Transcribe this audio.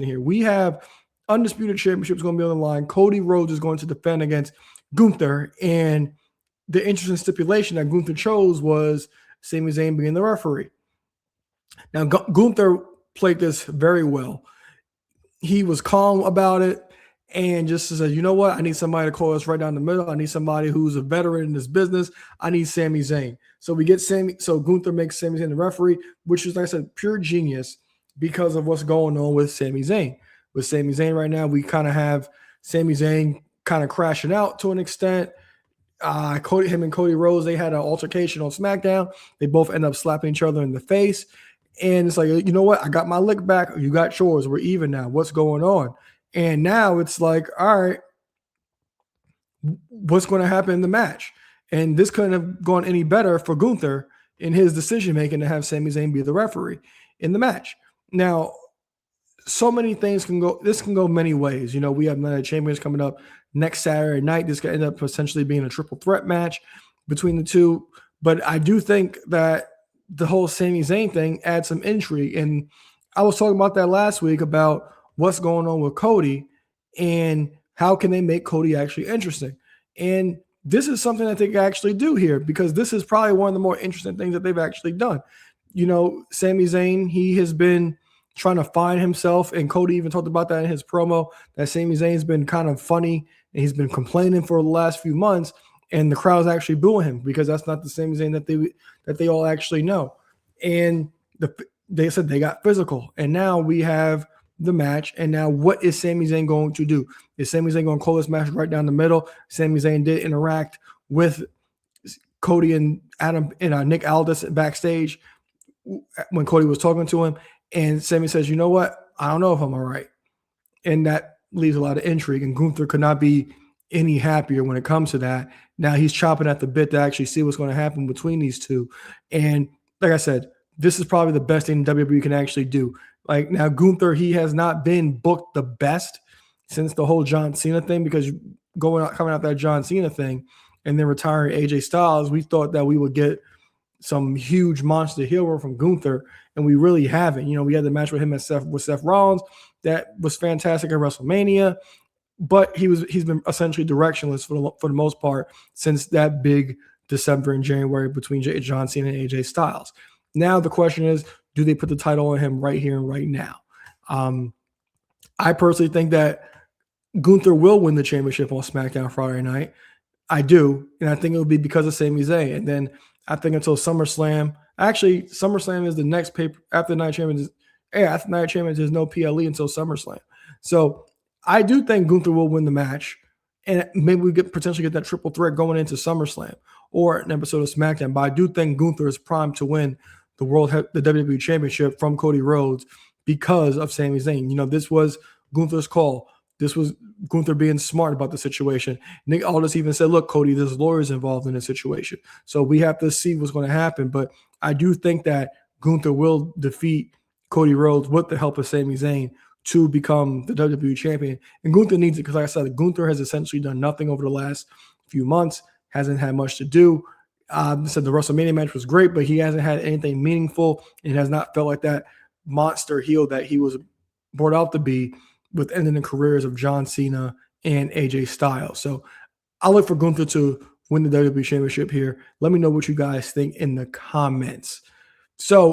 here. We have undisputed championships going to be on the line. Cody Rhodes is going to defend against Gunther, and the interesting stipulation that Gunther chose was Sami Zayn being the referee. Now, Gunther played this very well. He was calm about it and just said, you know what? I need somebody to call us right down the middle. I need somebody who's a veteran in this business. I need Sami Zayn. So we get so Gunther makes Sami Zayn the referee, which is, like I said, pure genius because of what's going on with Sami Zayn. With Sami Zayn right now, we kind of have Sami Zayn kind of crashing out to an extent. Him and Cody Rhodes, they had an altercation on SmackDown. They both end up slapping each other in the face. And it's like, you know what? I got my lick back. You got yours. We're even now. What's going on? And now it's like, all right, what's going to happen in the match? And this couldn't have gone any better for Gunther in his decision-making to have Sami Zayn be the referee in the match. Now, so many things can go. This can go many ways. You know, we have Night of Champions coming up next Saturday night. This could end up potentially being a triple threat match between the two. But I do think that the whole Sami Zayn thing adds some intrigue. And I was talking about that last week about what's going on with Cody and how can they make Cody actually interesting. And this is something that they can actually do here because this is probably one of the more interesting things that they've actually done. You know, Sami Zayn, he has been trying to find himself, and Cody even talked about that in his promo, that Sami Zayn's been kind of funny and he's been complaining for the last few months, and the crowd's actually booing him because that's not the Sami Zayn that they all actually know. And they said they got physical, and now we have the match. And now what is Sami Zayn going to do? Is Sami Zayn going to call this match right down the middle? Sami Zayn did interact with Cody and Adam and Nick Aldis backstage when Cody was talking to him. And Sami says, you know what? I don't know if I'm all right. And that leaves a lot of intrigue. And Gunther could not be any happier when it comes to that. Now he's chopping at the bit to actually see what's going to happen between these two. And like I said, this is probably the best thing WWE can actually do. Like now, Gunther, he has not been booked the best since the whole John Cena thing, because coming out that John Cena thing and then retiring AJ Styles, we thought that we would get some huge monster heel run from Gunther, and we really haven't. You know, we had the match with him with Seth Rollins that was fantastic at WrestleMania, but he's been essentially directionless for the most part since that big December and January between John Cena and AJ Styles. Now the question is, do they put the title on him right here and right now? I personally think that Gunther will win the championship on SmackDown Friday night. I do, and I think it will be because of Sami Zayn. And then I think until SummerSlam, actually SummerSlam is the next paper after Night of Champions. After Night of Champions, there's no PLE until SummerSlam. So I do think Gunther will win the match, and maybe we potentially get that triple threat going into SummerSlam or an episode of SmackDown. But I do think Gunther is primed to win the WWE Championship from Cody Rhodes because of Sami Zayn. You know, this was Gunther's call. This was Gunther being smart about the situation. Nick Aldis even said, look, Cody, there's lawyers involved in this situation. So we have to see what's going to happen. But I do think that Gunther will defeat Cody Rhodes with the help of Sami Zayn to become the WWE champion. And Gunther needs it because, like I said, Gunther has essentially done nothing over the last few months, hasn't had much to do. Said the WrestleMania match was great, but he hasn't had anything meaningful and has not felt like that monster heel that he was brought out to be with ending the careers of John Cena and AJ Styles. So I look for Gunther to win the WWE Championship here. Let me know what you guys think in the comments. So